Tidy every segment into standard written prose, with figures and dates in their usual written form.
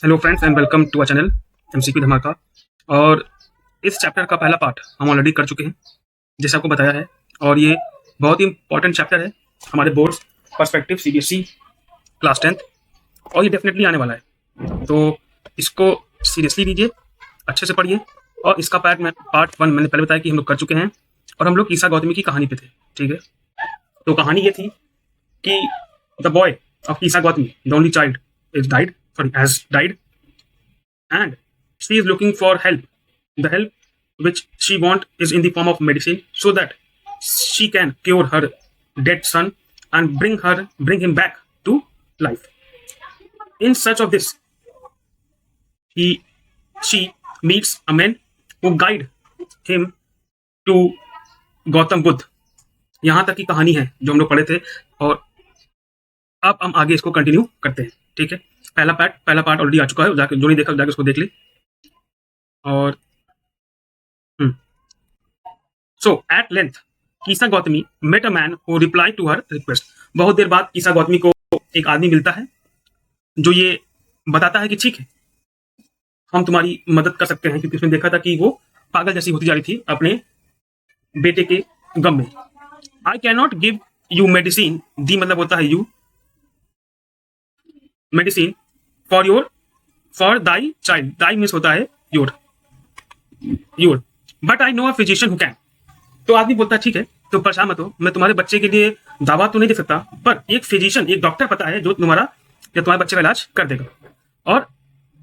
Hello friends and welcome to a channel MCP Dhamaka. और इस chapter का पहला पार्ट हम ऑलरेडी कर चुके हैं, जैसे आपको बताया है। और ये बहुत ही इंपॉर्टेंट चैप्टर है हमारे boards perspective CBSE class 10th, और ये डेफिनेटली आने वाला है। तो इसको सीरियसली लीजिए, अच्छे से पढ़िए। और इसका पार्ट 1 मैंने पहले बताया कि हम लोग कर चुके हैं, और हम लोग ईसा गौतमी की कहानी पे थे। ठीक है, तो कहानी ये थी कि the boy of Isa Gautami, the only child, has died, and she is looking for help. The help which she want is in the form of medicine, so that she can cure her dead son and bring him back to life. In search of this, she meets a man who guide him to Gautam Buddha. यहां तक की कहानी है जो हम लोग पढ़े थे, और अब हम आगे इसको कंटिन्यू करते हैं। ठीक है, पहला पार्ट ऑलरेडी आ चुका है, जाके जो नहीं देखा जाके उसको देख ले। और so at length Kisa Gautami met a man who reply to her request. बहुत देर बाद कीसा गौतमी को एक आदमी मिलता है जो ये बताता है कि ठीक है, हम तुम्हारी मदद कर सकते हैं, क्योंकि उसने देखा था कि वो पागल जैसी होती जा रही थी अपने बेटे के गम में। I can not give you medicine, thee मतलब होता है you, medicine for thy child, thy means होता है your, but I know a physician who can. तो आदमी बोलता है ठीक है, तो परेशान मत हो, मैं तुम्हारे बच्चे के लिए दावा तो नहीं दे सकता, पर एक फिजिशियन, एक डॉक्टर पता है जो तुम्हारे बच्चे का इलाज कर देगा। और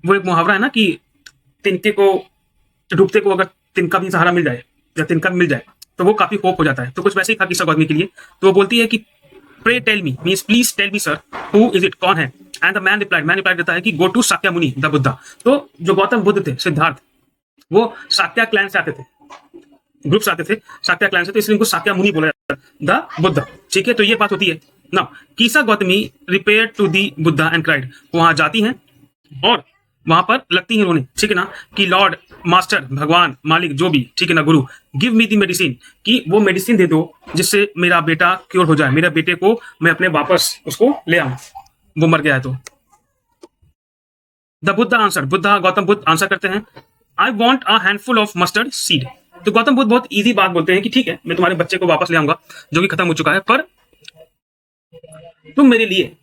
वो एक मुहावरा है ना कि तिनके को, डूबते को अगर तिनका भी सहारा मिल जाए या तिनका मिल जाए तो वो काफी होप हो जाता है। तो कुछ वैसे ही था कीसा गौतमी के लिए। तो वो बोलती है कि pray tell me, means please tell me sir, who is it, कौन है। एंड द मैन रिप्लाई देता है कि go to Sakyamuni the Buddha. तो जो गौतम बुद्ध थे, सिद्धार्थ, वो साक्या क्लैन से आते थे, ग्रुप से आते थे, साक्या क्लैन से, तो इसलिए उनको साक्यामुनि बोला जाता है, द बुद्धा। ठीक है, तो ये बात होती है। Now Kisa Gautami repair to the Buddha and cried. वहां जाती हैं और वहां पर लगती हैं उन्होंने, ठीक है ना, कि लॉर्ड, मास्टर, भगवान, मालिक, जो भी, ठीक है ना, गुरु, गिव मी दी मेडिसिन, कि वो मेडिसिन दे दो जिससे मेरा बेटा क्योर हो जाए, मेरे बेटे को मैं अपने वापस उसको ले आऊं, वो मर गया है तो। The Buddha answer, Gautam Buddha answer करते हैं, I want a handful of mustard seed. तो गौतम बुद्ध बहुत इजी बात बोलते हैं कि ठीक है, मैं तुम्हारे बच्चे को वापस ले आऊंगा जो कि खत्म हो चुका है, पर तुम मेरे लिए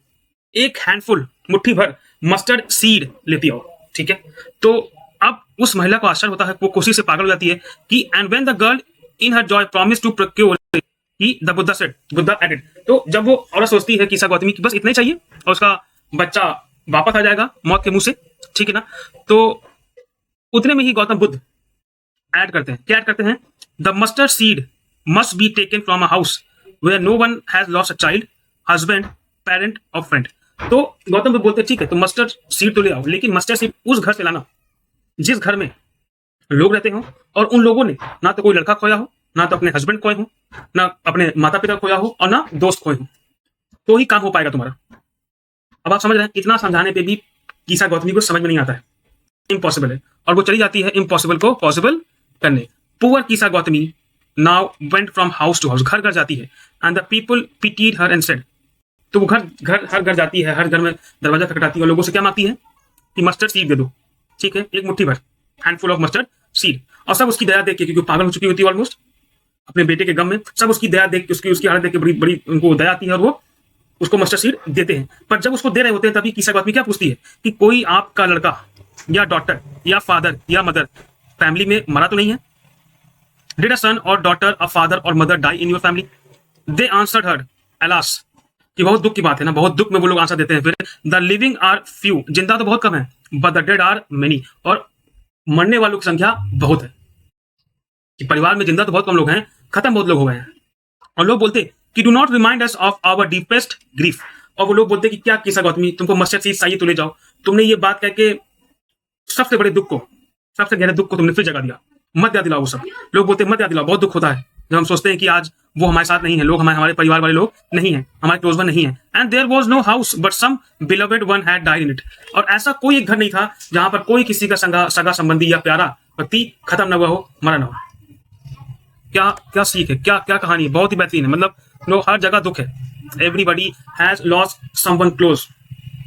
एक हैंडफुल, मुट्ठी भर मस्टर्ड सीड लेती आओ। ठीक है, तो अब उस महिला को आश्चर्य होता है, वो खुशी से पागल हो जाती है कि and when the girl in her joy promise to procure he, the Buddha said, Buddha added. तो जब वो औरत सोचती है कीसा गौतमी की बस इतना ही चाहिए और उसका बच्चा वापस आ जाएगा मौत के मुंह से, ठीक है ना, तो उतने में ही गौतम बुद्ध ऐड करते हैं, क्या ऐड करते हैं, the mustard seed must be taken from a house where no one has lost a child, husband, parent or friend. तो गौतम बुद्ध बोलते ठीक है, तो मस्टर्ड सीड तो ले आओ, लेकिन मस्टर्ड सीड उस घर से लाना जिस घर में लोग रहते हो, और उन लोगों ने ना तो कोई लड़का खोया हो, ना तो अपने हस्बैंड खोए हो, ना अपने माता पिता खोया हो, और ना दोस्त खोए हो, तो ही काम हो पाएगा तुम्हारा। अब आप समझ रहे हैं, इतना समझाने पे भी कीसा गौतमी को समझ में नहीं आता है, इम्पॉसिबल है, और वो चली जाती है इम्पॉसिबल को पॉसिबल करने। Poor Kisa Gautami now went from house to house, घर घर जाती है, and the people pitied her and said. तो वो हर घर जाती है, हर घर में दरवाजा खटखटाती है और लोगों से क्या मांगती है कि मस्टर्ड सीड दे दो, ठीक है, एक मुट्ठी भर, हैंडफुल ऑफ मस्टर्ड सीड। और सब उसकी दया देख के, क्योंकि पागल हो चुकी होती है ऑलमोस्ट अपने बेटे के गम में, सब उसकी दया देख के, उसकी हालत देख के बड़ी बड़ी उनको दया आती है, और वो उसको मस्टर्ड सीड देते हैं। पर जब उसको दे रहे होते हैं तभी कीसा गौतमी क्या पूछती है कि कोई आपका लड़का या डॉटर या फादर या मदर फैमिली में मरा तो नहीं है? Did a son or daughter, a father or mother die in your family? They answered her, alas, कि बहुत दुख की बात है ना, बहुत दुख में वो लोग आंसर देते हैं फिर, द लिविंग आर फ्यू, जिंदा तो बहुत कम है, but the dead are many, और मरने वालों की संख्या बहुत है, कि परिवार में जिंदा तो बहुत कम लोग हैं, खत्म बहुत लोग हो गए हैं। और लोग बोलते कि do not remind us of our deepest grief. और वो लोग बोलते कि क्या कीसा गौतमी, तुमको मस्टर्ड सीड चाहिए तो ले जाओ, तुमने ये बात कह के सबसे बड़े दुख को, सबसे गहरे दुख को तुमने फिर जगा दिया, मत याद दिलाओ। वो सब लोग बोलते मत याद दिलाओ, बहुत दुख होता है जब हम सोचते हैं कि आज वो हमारे साथ नहीं है, लोग हमारे परिवार वाले लोग नहीं है, हमारे क्लोज वन नहीं है। And there was no house but some beloved one had died in it. और ऐसा कोई एक घर नहीं था जहां पर कोई किसी का सगा संबंधी या प्यारा व्यक्ति खत्म न हुआ हो, मरा न हो। क्या क्या सीख है, क्या क्या कहानी है, बहुत ही बेहतरीन है। मतलब लोग हर जगह दुख है, everybody has lost someone close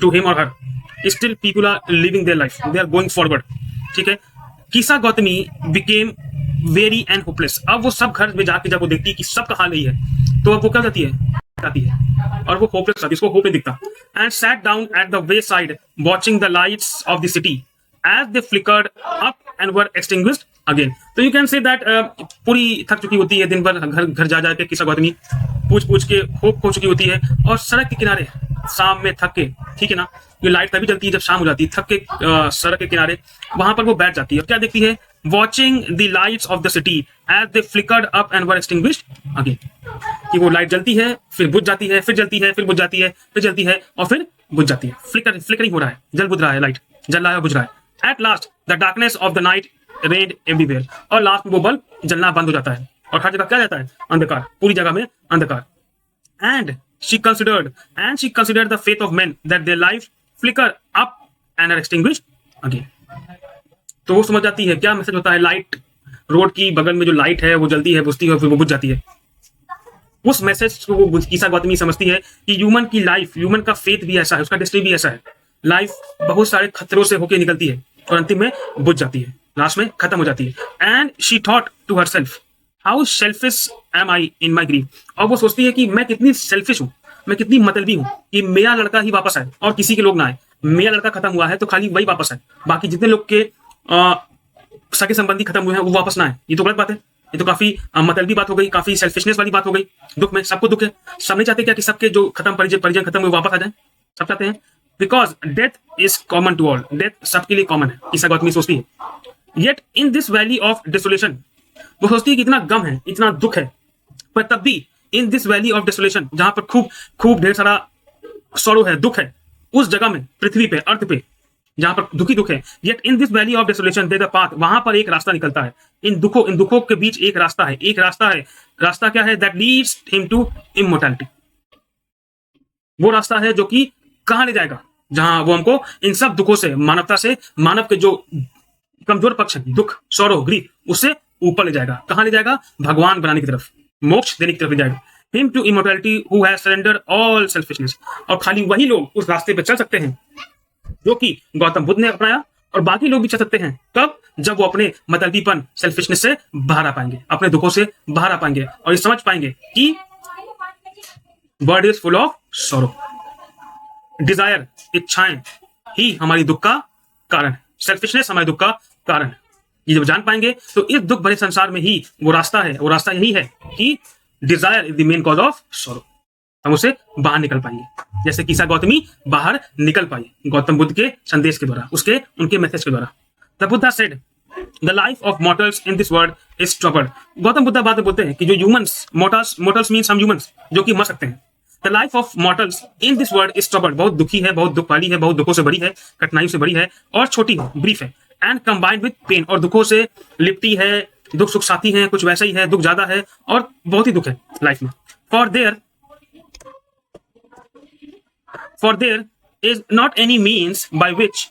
to him और her, still people are living their life, they are going forward, ठीक है। Kisa Gautami became very and hopeless. अब वो सब घर में जाके जब वो देखती है कि सबका हाल यही है, तो अब वो क्या करती है और वो होपलेस रहती है, उसको होप नहीं दिखता। And sat down at the wayside watching the lights of the city as they flickered up and were extinguished again. तो यू कैन से दैट पूरी थक चुकी होती है, दिन भर घर घर जा जाके कीसा गौतमी पूछ के होप खो चुकी होती है, और सड़क के किनारे शाम में थक के, ठीक है ना, ये लाइट तभी जलती है जब शाम हो जाती है, थक के सड़क के किनारे वहां पर वो बैठ जाती है और क्या देखती है, watching the lights of the city as they flickered up and were extinguished again. कि वो लाइट जलती है, फिर बुझ जाती है, फिर जलती है, फिर बुझ जाती है, फिर जलती है और फिर बुझ जाती है। फ्लिकरिंग हो रहा है, जल बुझ रहा है, लाइट जल रहा है, बुझ रहा है। At last the darkness of the night red everywhere, और लास्ट में वो बल्ब जलना बंद हो जाता है और हर जगह क्या जाता है, अंधकार, पूरी जगह में अंधकार। And she considered the faith of men that their life flicker up and are extinguished again। तो वो समझ जाती है क्या मैसेज होता है, लाइट, रोड की बगल में जो लाइट है वो जलती है, बुझती है, फिर वो बुझ जाती है। उस मैसेज को वो कीसा गौतमी समझती है कि ह्यूमन की लाइफ, ह्यूमन का फेथ भी ऐसा है, उसका डेस्टिनी भी ऐसा है। लाइफ बहुत सारे खतरों से होकर निकलती है और अंतिम में बुझ जाती है, लास्ट में खत्म हो जाती है। And she thought to herself how selfish am I in my grief. और वो सोचती है कि मैं कितनी सेल्फिश हूँ, मैं कितनी मतलबी हूँ कि मेरा लड़का ही वापस आए और किसी के लोग ना आए। मेरा लड़का खत्म हुआ है तो खाली वही वापस आए, बाकी जितने लोग के सगे संबंधी खत्म हुए हैं वो वापस ना आए। ये तो गलत बात है, ये तो काफी मतलबी बात हो गई, काफी सेल्फिशनेस वाली बात हो गई। दुख में सबको दुख है, सब नहीं चाहते क्या कि सबके जो खत्म परिजन खत्म हुए वापस आ जाए, सब चाहते हैं। Because death is common to all, death सबके लिए कॉमन है, कीसा गौतमी सोचती है। Yet in this valley of desolation, वो सोचती है कि इतना गम है, इतना दुख है, पर तब भी इन दिस वैली ऑफ डिसोलेशन, जहां पर खूब ढेर सारा सॉरो है, दुख है, उस जगह में, पृथ्वी पे, अर्थ पे, जहां पर दुख है, yet in this valley of desolation there the path, वहां पर एक रास्ता निकलता है। इन दुखों के बीच एक रास्ता है, रास्ता क्या है, that leads him to immortality. वो रास्ता है जो कि कहां ले जाएगा, जहां वो हमको इन सब दुखों से, मानवता से, मानव के जो कमजोर पक्ष है, दुख, सॉरो, ग्रीफ, उससे ऊपर ले जाएगा। कहां ले जाएगा, भगवान बनाने की तरफ, मोक्ष देने की तरफ ले जाएगा। Him to immortality who has surrendered all selfishness. और खाली वही लोग उस रास्ते पे चल सकते हैं जो कि गौतम बुद्ध ने अपनाया, और बाकी लोग भी चल सकते हैं कब, जब वो अपने मतलबीपन, सेल्फिशनेस से बाहर आ पाएंगे, अपने दुखों से बाहर आ पाएंगे और ये समझ पाएंगे कि world is full of sorrow. Desire, इच्छाएं ही हमारी दुख का कारण है, सेल्फिशनेस हमारे दुख का कारण है। ये जब जान पाएंगे तो इस दुख भरे संसार में ही वो रास्ता है, वो रास्ता यही है कि desire is the main cause of sorrow. हम उसे बाहर निकल पाएंगे, जैसे कीसा गौतमी बाहर निकल पाई गौतम बुद्ध के संदेश के द्वारा, उनके मैसेज के द्वारा। The Buddha said the life of mortals in this world is troubled. Gautam Buddha बात बोलते हैं कि जो ह्यूमंस, मोर्टल्स मीन्स हम ह्यूमंस जो कि मर सकते हैं। The life of mortals in this world is troubled, बहुत दुखी है, बहुत दुख वाली है, बहुत दुखों से बड़ी है, कठिनाइयों से बड़ी है और छोटी है, ब्रीफ है। एंड कंबाइंड विद पेन, और दुखों से लिपटी है, दुख सुख साथी है, कुछ वैसा ही है, दुख ज्यादा है और बहुत ही दुख है लाइफ में। For there is not any means by which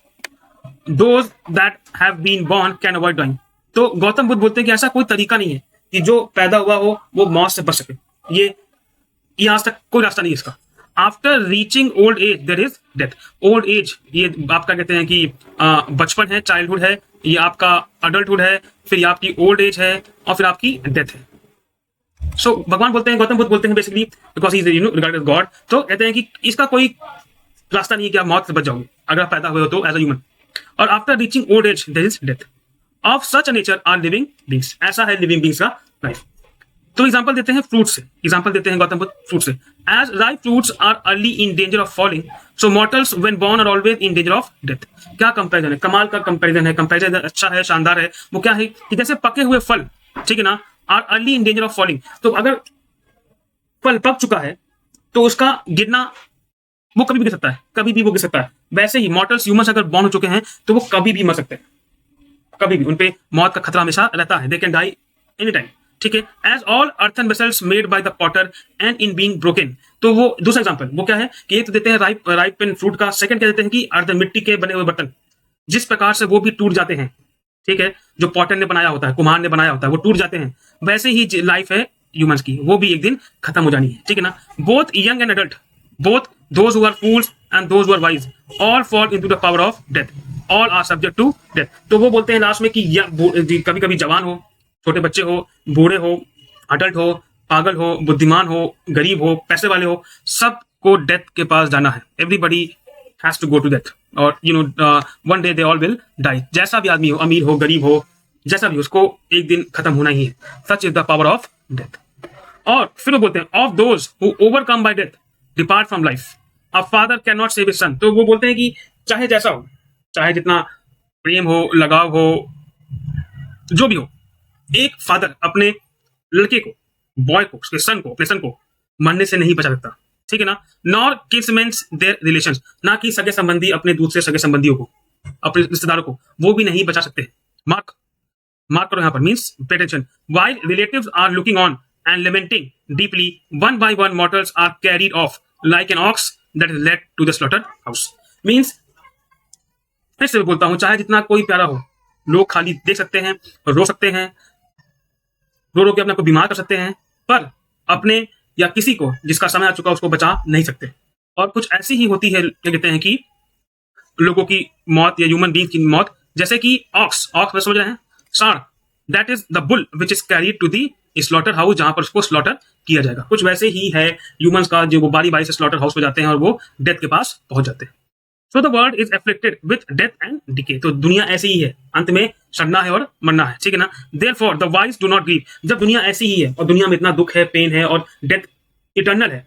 those that have been born can avoid dying। तो गौतम बुद्ध बोलते हैं कि ऐसा कोई तरीका नहीं है कि जो पैदा हुआ हो वो मौत से बच सके। ये आज तक कोई रास्ता नहीं है इसका। After reaching old age there is death. Old age, ये आपका कहते हैं कि बचपन है, चाइल्डहुड है, ये आपका अडल्टहुड है, फिर ये आपकी ओल्ड एज है और फिर आपकी डेथ है। सो भगवान बोलते हैं, गौतम बुद्ध बोलते हैं basically, because he is regarded God, तो कहते हैं कि इसका कोई रास्ता नहीं है कि आप मौत से बच जाओगे अगर आप पैदा हुए हो तो एज अ ह्यूमन। और after reaching old age there is death. Of such nature are living beings, ऐसा है लिविंग बींग्स का लाइफ। तो एग्जांपल देते हैं फ्रूट से, एग्जांपल देते हैं गौतम बुद्ध फ्रूट से। As ripe fruits are early in danger of falling, so mortals when born are always in danger of death. क्या कंपैरिजन है, कमाल का कंपैरिजन है, कंपैरिजन अच्छा है, शानदार है। वो क्या है कि जैसे पके हुए फल, ठीक है ना, are early in danger of falling, तो अगर फल पक चुका है तो उसका गिरना, वो कभी भी गिर सकता है, कभी भी वो गिर सकता है। वैसे ही मॉर्टल्स, ह्यूमंस अगर बॉर्न हो चुके हैं तो वो कभी भी मर सकते हैं, कभी भी उनपे मौत का खतरा हमेशा रहता है। They can die any time, ठीक है। As all earthen vessels made by the potter end in being broken. तो वो दूसरा एग्जांपल वो क्या है कि एक तो देते हैं राइप एंड फ्रूट का, सेकंड क्या देते हैं कि अर्थ, मिट्टी के बने हुए बर्तन जिस प्रकार से वो भी टूट जाते हैं, ठीक है, जो पॉटर ने बनाया होता है, कुम्हार ने बनाया होता है, वो टूट जाते हैं। वैसे ही लाइफ है ह्यूमंस की, वो भी एक दिन खत्म हो जानी है, ठीक है ना। Both young and adult, both those who are fools and those who are wise all fall into the power of death, all are subject to death। तो वो बोलते हैं लास्ट में कि कभी कभी जवान हो, छोटे बच्चे हो, बूढ़े हो, अडल्ट हो, पागल हो, बुद्धिमान हो, गरीब हो, पैसे वाले हो, सबको डेथ के पास जाना है। Everybody has to go to death, और one day they all will die. जैसा भी आदमी हो, अमीर हो, गरीब हो, जैसा भी, उसको एक दिन खत्म होना ही है। Such is the power of death. और फिर वो बोलते हैं of those who overcome bye death depart from life, a father can not save his son. तो वो बोलते हैं कि चाहे जैसा हो, चाहे जितना प्रेम हो, लगाव हो, जो भी हो, एक फादर अपने लड़के को, बॉय को, उसके सन को, अपने सन को मरने से नहीं बचा सकता, ठीक है ना। नॉर किसमेंस देयर रिलेशंस, ना कि सगे संबंधी अपने दूसरे सगे संबंधियों को, अपने रिश्तेदारों को, वो भी नहीं बचा सकते। मार्क करो यहाँ पर, means pay attention. While relatives are looking on and lamenting deeply, one by one mortals are carried off like an ox that is led to the slaughter house. Means फिर से बोलता हूं, चाहे जितना कोई प्यारा हो, लोग खाली देख सकते हैं, रो सकते हैं, रो के अपने को बीमार कर सकते हैं, पर अपने या किसी को जिसका समय आ चुका उसको बचा नहीं सकते। और कुछ ऐसी ही होती है, क्या कहते हैं कि लोगों की मौत या ह्यूमन बींग की मौत, जैसे कि ऑक्स में समझ रहे हैं, सांड, that is the bull which is carried to the slaughter house, जहां पर उसको स्लॉटर किया जाएगा। कुछ वैसे ही है ह्यूमंस का, जो वो बारी बारी से स्लॉटर हाउस पे जाते हैं और वो डेथ के पास पहुंच जाते हैं। So the world is afflicted with death and decay. तो दुनिया ऐसी ही है, अंत में सड़ना है और मरना है, ठीक है ना। Therefore the wise do not grieve. जब दुनिया ऐसी ही है और दुनिया में इतना दुख है, पेन है, और डेथ इटर्नल है,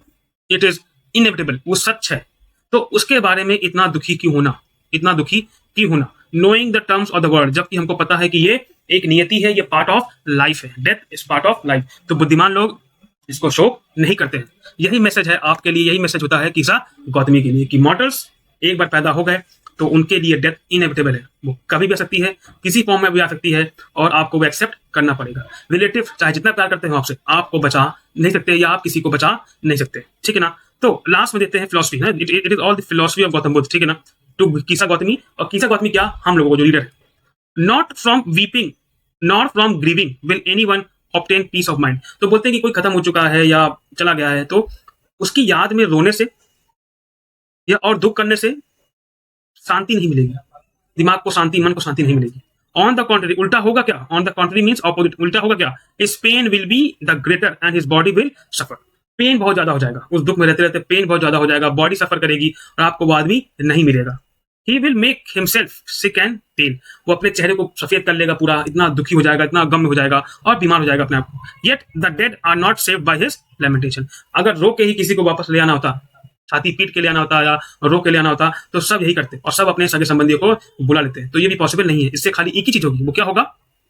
इट इज इनएविटेबल, वो सच है, तो उसके बारे में इतना दुखी क्यों होना, knowing the terms of the world, जबकि हमको पता है कि ये एक नियति है, ये पार्ट ऑफ लाइफ है, death is part of life. तो बुद्धिमान लोग इसको शोक नहीं करते हैं। यही मैसेज है आपके लिए, यही मैसेज होता है किसा गौतमी के लिए, कि मॉर्टल्स एक बार पैदा हो गए तो उनके लिए डेथ इनएविटेबल है, वो कभी भी आ सकती है, किसी फॉर्म में भी आ सकती है, और आपको वो एक्सेप्ट करना पड़ेगा। रिलेटिव चाहे जितना प्यार करते हो आपसे, आपको बचा नहीं सकते, या आप किसी को बचा नहीं सकते, ठीक है ना। तो लास्ट में देते हैं philosophy, it is all the philosophy of Gautam Buddha, ठीक है ना, टू कीसा गौतमी। और कीसा गौतमी क्या, हम लोगों को जो लीडर है, not from weeping not from grieving will anyone obtain peace of mind. तो बोलते हैं कि कोई खत्म हो चुका है या चला गया है, तो उसकी याद में रोने से या और दुख करने से शांति नहीं मिलेगी, दिमाग को शांति, मन को शांति नहीं मिलेगी। ऑन द कॉन्ट्री, उल्टा होगा क्या, on the contrary means opposite, उल्टा होगा क्या, his pain will be the greater and his body will suffer. Pain बहुत ज्यादा हो जाएगा, उस दुख में रहते रहते पेन बहुत ज्यादा हो जाएगा, बॉडी सफर करेगी और आपको वो आदमी नहीं मिलेगा। He will make himself sick and pale, वो अपने चेहरे को सफेद कर लेगा पूरा, इतना दुखी हो जाएगा, इतना गम में हो जाएगा और बीमार हो जाएगा अपने आप को। Yet the dead are not saved by his lamentation। अगर रो के ही किसी को वापस ले आना होता, छाती पीट के ले आना होता या रो के ले आना होता, तो सब यही करते और सब अपने सगे संबंधियों को बुला लेते हैं। तो ये भी पॉसिबल नहीं है। इससे खाली एक ही चीज होगी, वो क्या होगा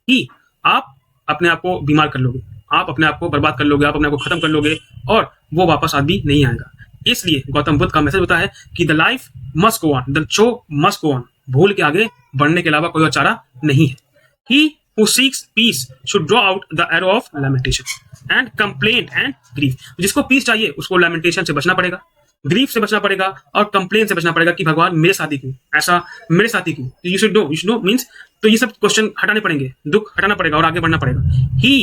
कि आप अपने आप को बीमार कर लोगे, आप अपने आप को बर्बाद कर लोगे, आप अपने आप को खत्म कर लोगे और वो वापस आदमी नहीं आएगा। इसलिए गौतम बुद्ध का मैसेज होता है कि the life must go on, the show must go on. भूल के आगे बढ़ने के अलावा कोई और चारा नहीं है। He who seeks peace should draw out the arrow of lamentation and complaint and grief। जिसको पीस चाहिए उसको लैमेंटेशन से बचना पड़ेगा, ग्रीफ से बचना पड़ेगा और कंप्लेन से बचना पड़ेगा कि भगवान मेरे साथ ही क्यों, ऐसा मेरे साथ ही क्यों। यू शुड नो मीन्स, तो ये सब क्वेश्चन हटाने पड़ेंगे, दुख हटाना पड़ेगा और आगे बढ़ना पड़ेगा। He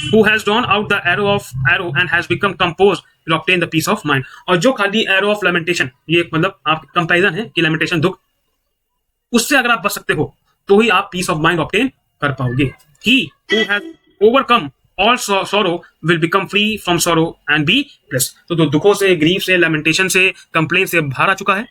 who has drawn out the arrow and has become composed will obtain the peace of mind। और जो खाली arrow of lamentation, ये मतलब आप कंपैरिजन है कि lamentation दुख, उससे अगर आप बच सकते हो तो ही आप पीस ऑफ माइंड ऑब्टेन कर पाओगे। He who has overcome all sorrow will become free from sorrow and be blessed। तो दुखों से, ग्रीफ से, लैमेंटेशन से, कंप्लेन से बाहर आ चुका है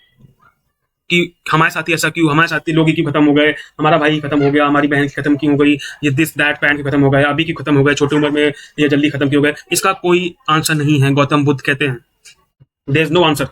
कि हमारे साथी ऐसा क्यों, हमारे साथी लोग क्यों खत्म हो गए, हमारा भाई खत्म हो गया, हमारी बहन की खत्म क्यों हो गई, ये दिस दैट पैन खत्म हो गए, अभी की खत्म हो गए, छोटी उम्र में ये जल्दी खत्म क्यों हो गए। इसका कोई आंसर नहीं है। गौतम बुद्ध कहते हैं देयर इज नो आंसर।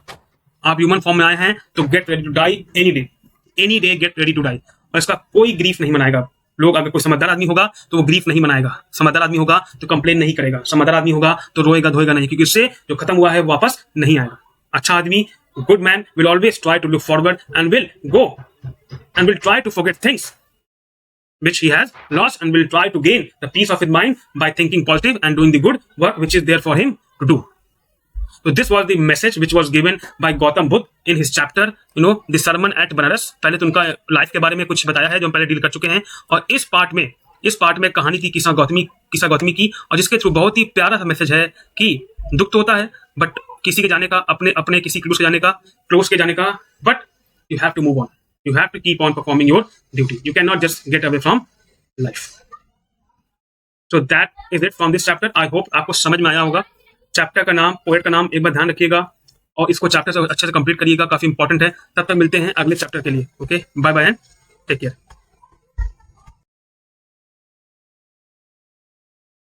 आप ह्यूमन फॉर्म में आए हैं तो get ready to die any day get ready to die. और इसका कोई ग्रीफ नहीं मनाएगा। लोग, अगर कोई समझदार आदमी होगा तो वो ग्रीफ नहीं मनाएगा, समझदार आदमी होगा तो कंप्लेन नहीं करेगा, समझदार आदमी होगा तो रोएगा धोएगा नहीं, क्योंकि उससे जो खत्म हुआ है वो वापस नहीं आएगा। अच्छा आदमी, good man will always try to look forward and will try to forget things which he has lost and will try to gain the peace of his mind by thinking positive and doing the good work which is there for him to do। So this was the message which was given by Gautam Buddha in his chapter, the sermon at Banaras। पहले तो उनका life के बारे में कुछ बताया है जो हम पहले डील कर चुके हैं, और इस पार्ट में कहानी थी किसा गौतमी की, और जिसके थ्रू बहुत ही प्यारा सा मैसेज है कि दुख तो होता है बट किसी के जाने का, अपने अपने किसी क्लोज के जाने का, क्लोज के जाने का, but you have to move on, you have to keep on performing your duty, you can not just get away from life. So that is it from this chapter. I hope आपको समझ में आया होगा। Chapter का नाम, poet का नाम एक बार ध्यान रखिएगा और इसको चैप्टर से अच्छे से कंप्लीट करिएगा, काफी इंपॉर्टेंट है। तब तक मिलते हैं अगले चैप्टर के लिए। Okay, bye bye and take care.